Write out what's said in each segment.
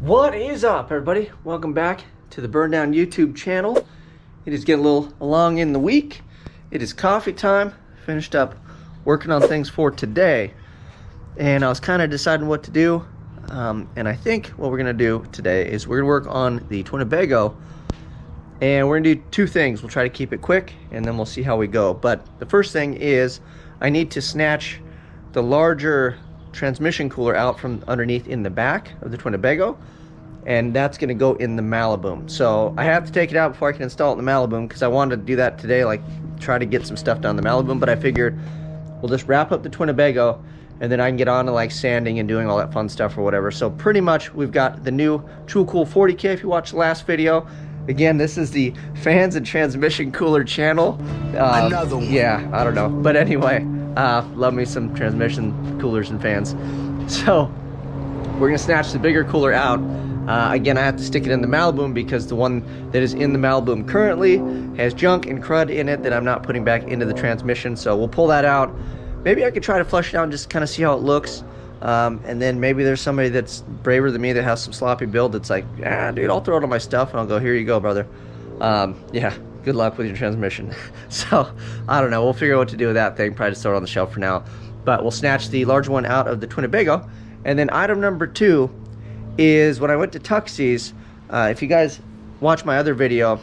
What is up, everybody? Welcome back to the Burndown YouTube channel. It is getting a little along in the week. It is coffee time. Finished up working on things for today, and I was kind of deciding what to do. And I think what we're gonna do today is we're gonna work on the Twinnebago, and we're gonna do two things. We'll try to keep it quick, and then we'll see how we go. But the first thing is I need to snatch the larger transmission cooler out from underneath in the back of the Twinnebago, and that's going to go in the Malibu. So I have to take it out before I can install it in the Malibu, because I wanted to do that today, like try to get some stuff down the Malibu, but I figured we'll just wrap up the Twinnebago and then I can get on to like sanding and doing all that fun stuff or whatever. So pretty much we've got the new True Cool 40K if you watched the last video. Again, this is the fans and transmission cooler channel. Another one. Yeah, I don't know, but anyway, love me some transmission coolers and fans. So we're gonna snatch the bigger cooler out. Again, I have to stick it in the Malibu because the one that is in the Malibu currently has junk and crud in it that I'm not putting back into the transmission. So we'll pull that out. Maybe I could try to flush it out and just kind of see how it looks. And then maybe there's somebody that's braver than me that has some sloppy build that's like, yeah, dude, I'll throw it on my stuff and I'll go, here you go, brother. Yeah, good luck with your transmission. So I don't know, we'll figure out what to do with that thing. Probably just throw it on the shelf for now. But we'll snatch the larger one out of the Twinnebago. And then item number 2 is when I went to Tuxie's. If you guys watch my other video,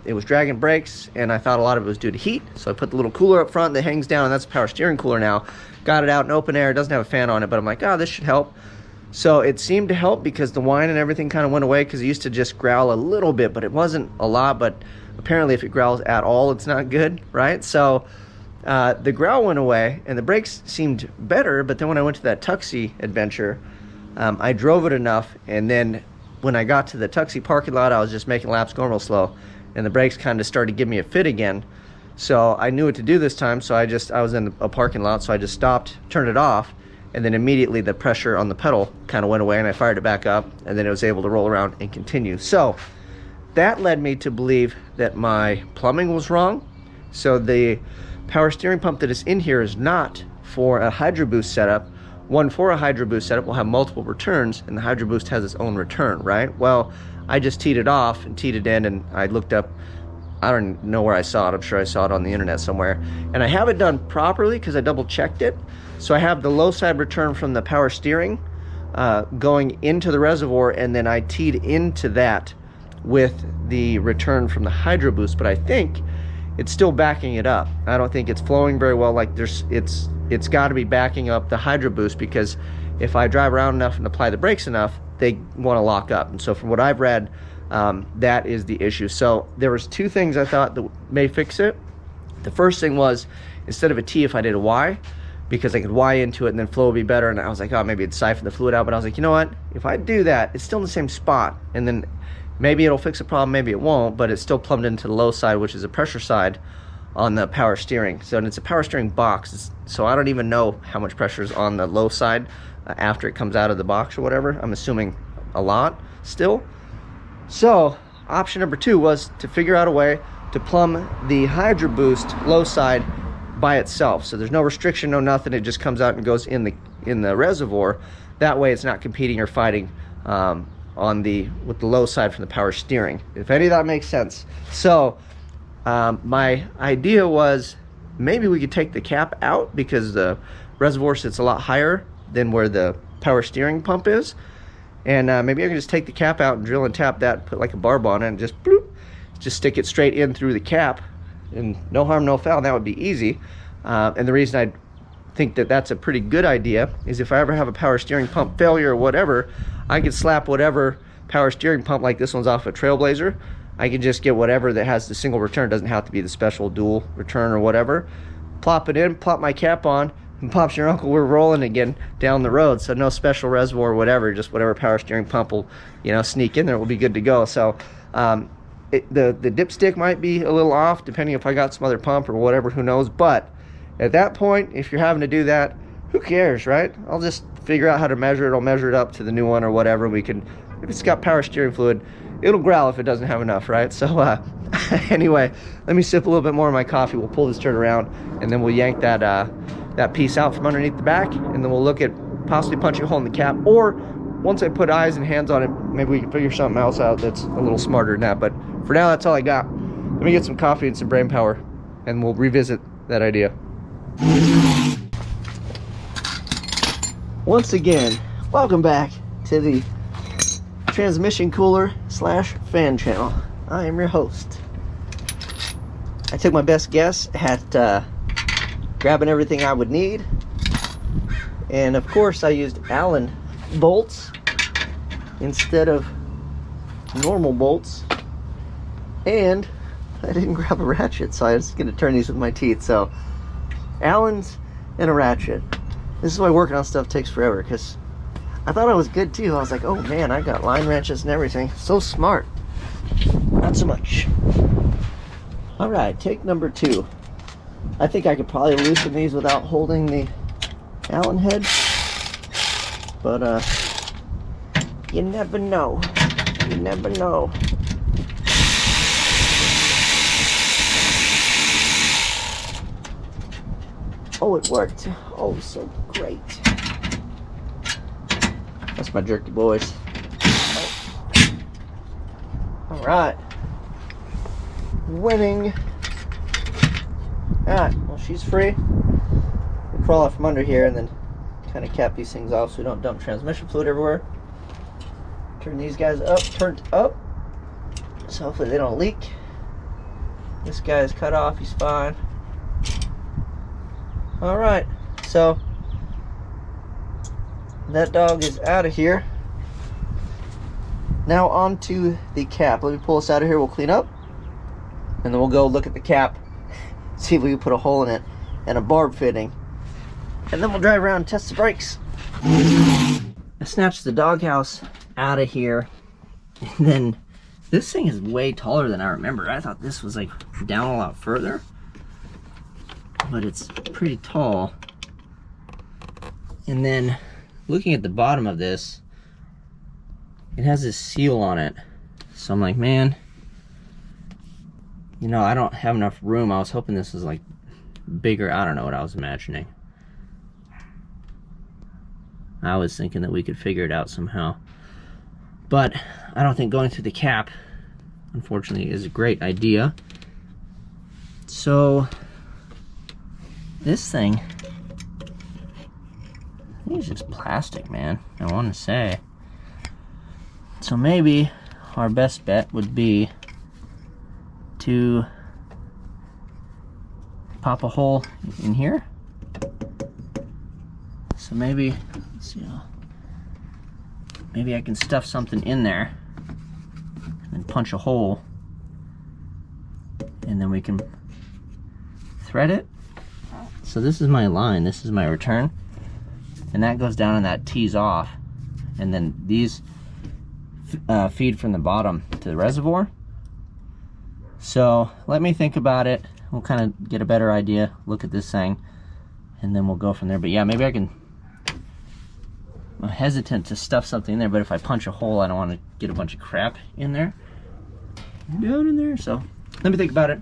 it was dragging brakes, and I thought a lot of it was due to heat. So I put the little cooler up front that hangs down, and that's a power steering cooler now. Got it out in open air. It doesn't have a fan on it, but I'm like, oh, this should help. So it seemed to help because the whine and everything kind of went away, because it used to just growl a little bit, but it wasn't a lot. But apparently if it growls at all, it's not good, right? So the growl went away and the brakes seemed better. But then when I went to that Tuxie adventure, I drove it enough, and then when I got to the Tuxie parking lot, I was just making laps going real slow, and the brakes kind of started giving me a fit again. So I knew what to do this time, so I was in a parking lot, so I just stopped, turned it off, and then immediately the pressure on the pedal kind of went away, and I fired it back up, and then it was able to roll around and continue. So that led me to believe that my plumbing was wrong. So the power steering pump that is in here is not for a Hydroboost setup. One for a Hydroboost setup will have multiple returns, and the Hydroboost has its own return, right? Well, I just teed it off and teed it in, and I looked up, I don't know where I saw it. I'm sure I saw it on the internet somewhere. And I have it done properly because I double checked it. So I have the low side return from the power steering going into the reservoir, and then I teed into that with the return from the Hydroboost, but I think it's still backing it up. I don't think it's flowing very well. Like it's got to be backing up the Hydroboost, because if I drive around enough and apply the brakes enough, they want to lock up. And so from what I've read, that is the issue. So there was two things I thought that may fix it. The first thing was, instead of a T, if I did a Y, because I could Y into it and then flow would be better. And I was like, oh, maybe it'd siphon the fluid out. But I was like, you know what? If I do that, it's still in the same spot. And then maybe it'll fix the problem, maybe it won't, but it's still plumbed into the low side, which is a pressure side on the power steering. So, and it's a power steering box. So I don't even know how much pressure is on the low side after it comes out of the box or whatever. I'm assuming a lot still. So option number 2 was to figure out a way to plumb the Hydroboost low side by itself. So there's no restriction, no nothing. It just comes out and goes in the reservoir. That way it's not competing or fighting with the low side from the power steering, if any of that makes sense. So my idea was maybe we could take the cap out, because the reservoir sits a lot higher than where the power steering pump is. And maybe I can just take the cap out and drill and tap that, put like a barb on it, and just bloop, just stick it straight in through the cap, and no harm, no foul. That would be easy. And the reason I think that that's a pretty good idea is if I ever have a power steering pump failure or whatever, I could slap whatever power steering pump, like this one's off a Trailblazer. I can just get whatever that has the single return. It doesn't have to be the special dual return or whatever. Plop it in, plop my cap on, and pops your uncle, we're rolling again down the road. So no special reservoir or whatever, just whatever power steering pump will, sneak in there, will be good to go. So the dipstick might be a little off, depending if I got some other pump or whatever, who knows. But at that point, if you're having to do that, who cares, right? I'll just figure out how to measure it. I'll measure it up to the new one or whatever. We can, if it's got power steering fluid, it'll growl if it doesn't have enough, right? So anyway, let me sip a little bit more of my coffee. We'll pull this turd around, and then we'll yank that piece out from underneath the back, and then we'll look at possibly punching a hole in the cap, or once I put eyes and hands on it, maybe we can figure something else out that's a little smarter than that. But for now, that's all I got. Let me get some coffee and some brain power, and we'll revisit that idea. Once again, welcome back to the transmission cooler / fan channel. I am your host. I took my best guess at grabbing everything I would need, and of course I used Allen bolts instead of normal bolts, and I didn't grab a ratchet, so I was going to turn these with my teeth. So Allen's and a ratchet. This is why working on stuff takes forever, because I thought I was good too. I was like, oh man, I got line wrenches and everything. So smart. Not so much. All right, take number 2. I think I could probably loosen these without holding the Allen head, but you never know. You never know. Oh, it worked. Oh, so great. That's my jerky boys. Oh. All right. Winning. Alright, well, she's free. We crawl out from under here and then kind of cap these things off so we don't dump transmission fluid everywhere. Turn these guys up, turned up, so hopefully they don't leak. This guy is cut off, he's fine. Alright, so that dog is out of here. Now onto the cap. Let me pull this out of here, we'll clean up, and then we'll go look at the cap, see if we can put a hole in it and a barb fitting, and then we'll drive around and test the brakes. I snatched the doghouse out of here, and then this thing is way taller than I remember. I thought this was like down a lot further, but it's pretty tall. And then looking at the bottom of this, it has this seal on it, so I'm like, man, you know, I don't have enough room. I was hoping this was like bigger. I don't know what I was imagining. I was thinking that we could figure it out somehow, but I don't think going through the cap, unfortunately, is a great idea. So this thing, I think it's just plastic, man, I want to say. So maybe our best bet would be to pop a hole in here. So maybe, let's see, maybe I can stuff something in there and punch a hole, and then we can thread it. So this is my line, this is my return, and that goes down and that tees off, and then these feed from the bottom to the reservoir. So let me think about it. We'll kind of get a better idea, look at this thing, and then we'll go from there. But yeah, maybe I can, I'm hesitant to stuff something in there, but if I punch a hole, I don't want to get a bunch of crap in there, down in there. So let me think about it.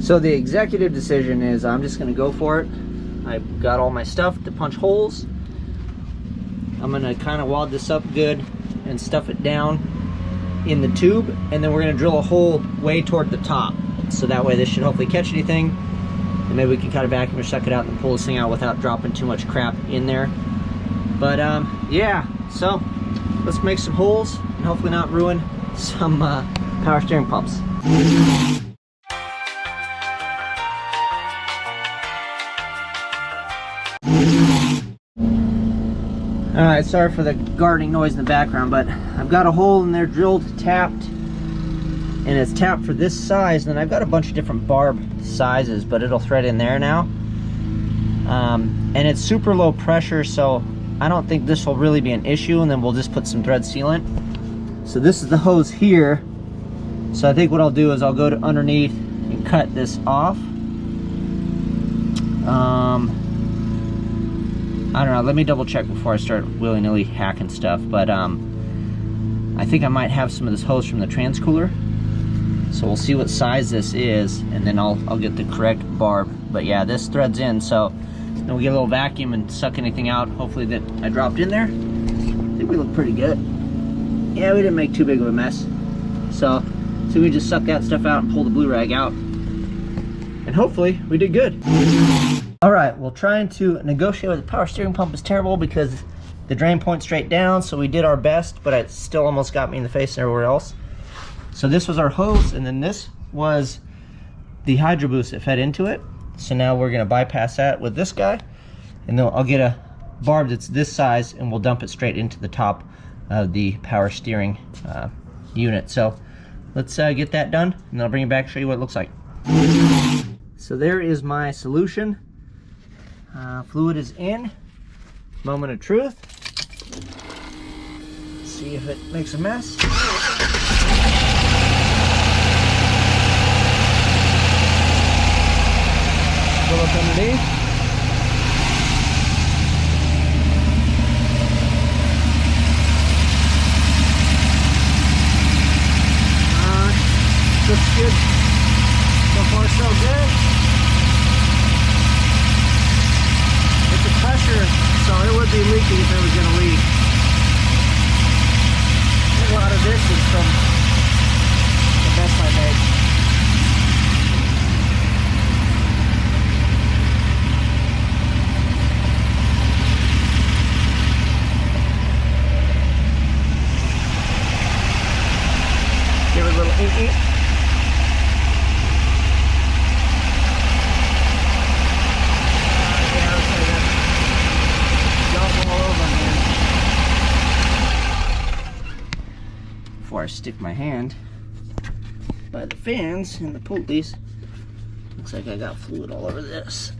So the executive decision is I'm just going to go for it. I've got all my stuff to punch holes. I'm going to kind of wad this up good and stuff it down in the tube, and then we're going to drill a hole way toward the top, so that way this should hopefully catch anything, and maybe we can kind of vacuum or suck it out and pull this thing out without dropping too much crap in there. But yeah, so let's make some holes and hopefully not ruin some power steering pumps. Alright, sorry for the gardening noise in the background, but I've got a hole in there drilled, tapped, and it's tapped for this size. And then I've got a bunch of different barb sizes, but it'll thread in there now. And it's super low pressure, so I don't think this will really be an issue, and then we'll just put some thread sealant. So this is the hose here. So I think what I'll do is I'll go to underneath and cut this off. I don't know, let me double check before I start willy-nilly hacking stuff, but I think I might have some of this hose from the transcooler. So we'll see what size this is, and then I'll get the correct barb. But yeah, this threads in, so then we'll get a little vacuum and suck anything out, hopefully, that I dropped in there. think we look pretty good. Yeah, we didn't make too big of a mess. So we just suck that stuff out and pull the blue rag out. And hopefully we did good. All right, well, trying to negotiate with the power steering pump is terrible because the drain point's straight down, so we did our best, but it still almost got me in the face and everywhere else. So this was our hose, and then this was the Hydroboost that fed into it. So now we're gonna bypass that with this guy, and then I'll get a barb that's this size, and we'll dump it straight into the top of the power steering unit. So let's get that done, and I'll bring it back and show you what it looks like. So there is my solution. Fluid is in. Moment of truth. Let's see if it makes a mess. Look underneath. Looks good. So far, so good. It's a pressure, so it would be leaking if it was going to leak. A lot of this is from the mess I made. Give it a little ink. Before I stick my hand by the fans and the pulleys, looks like I got fluid all over this.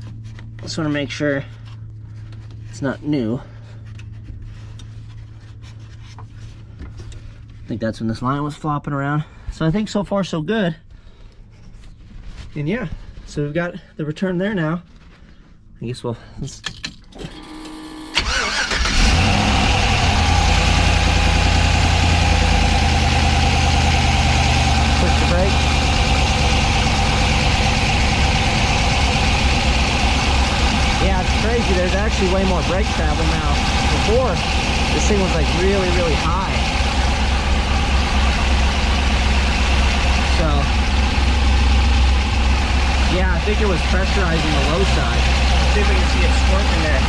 Just want to make sure it's not new. I think that's when this line was flopping around. So I think so far so good. And yeah, so we've got the return there now. I guess let's crazy, there's actually way more brake travel now. Before, this thing was like really, really high. So, yeah, I think it was pressurizing the low side. Let's see if we can see it squirting there.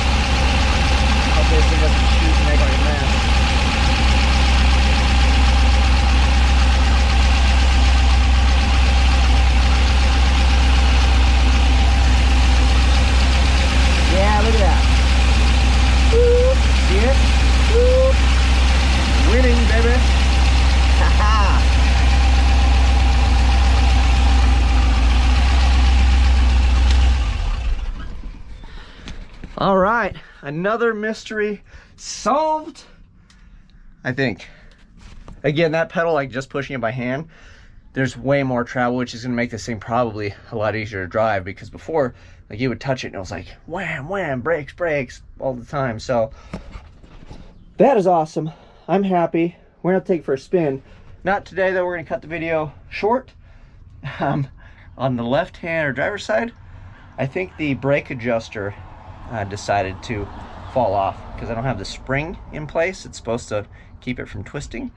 Hope this thing doesn't shoot and make like a mess. Yeah, look at that. Woo. See it? Woo. Winning, baby. Haha. All right, another mystery solved, I think. Again, that pedal, like just pushing it by hand, there's way more travel, which is gonna make this thing probably a lot easier to drive, because before, like, you would touch it and it was like wham, wham, brakes, brakes all the time. So that is awesome. I'm happy. We're gonna take it for a spin. Not today though, we're gonna cut the video short. On the left hand or driver's side, I think the brake adjuster decided to fall off because I don't have the spring in place. It's supposed to keep it from twisting.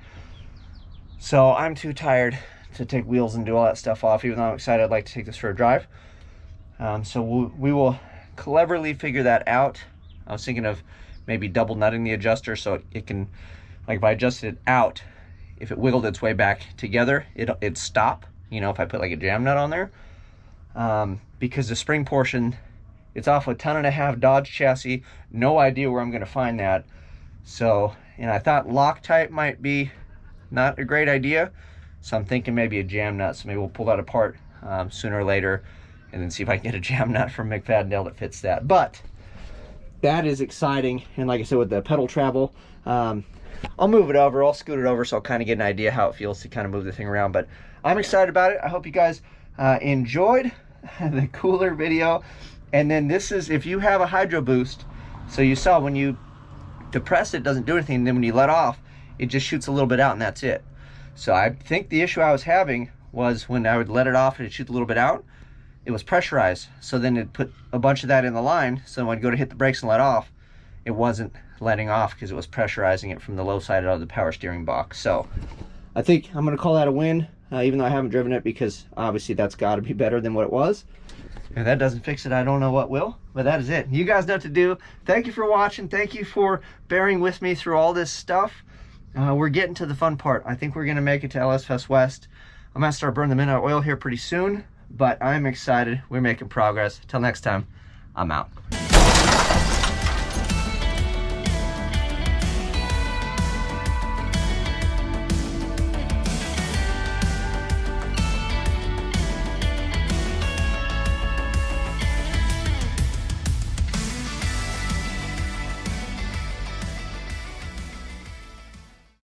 So I'm too tired to take wheels and do all that stuff off, even though I'm excited. I'd like to take this for a drive. So we will cleverly figure that out. I was thinking of maybe double nutting the adjuster so it can, like, if I adjusted it out, if it wiggled its way back together, it'd stop, you know, if I put like a jam nut on there. Because the spring portion, it's off a 1.5 ton Dodge chassis. No idea where I'm gonna find that. So, and I thought Loctite might be not a great idea. So I'm thinking maybe a jam nut. So maybe we'll pull that apart sooner or later and then see if I can get a jam nut from McFadden that fits that. But that is exciting. And like I said, with the pedal travel, I'll move it over, I'll scoot it over, so I'll kind of get an idea how it feels to kind of move the thing around. But I'm excited about it. I hope you guys enjoyed the cooler video. And then this is, if you have a Hydroboost, so you saw when you depress it, it doesn't do anything, and then when you let off, it just shoots a little bit out and that's it. So I think the issue I was having was when I would let it off and it'd shoot a little bit out, it was pressurized. So then it put a bunch of that in the line, so when I'd go to hit the brakes and let off, it wasn't letting off because it was pressurizing it from the low side of the power steering box. So I think I'm going to call that a win, even though I haven't driven it, because obviously that's got to be better than what it was. If that doesn't fix it, I don't know what will, but that is it. You guys know what to do. Thank you for watching. Thank you for bearing with me through all this stuff. We're getting to the fun part. I think we're going to make it to LS Fest West. I'm going to start burning the midnight oil here pretty soon, but I'm excited. We're making progress. Till next time, I'm out.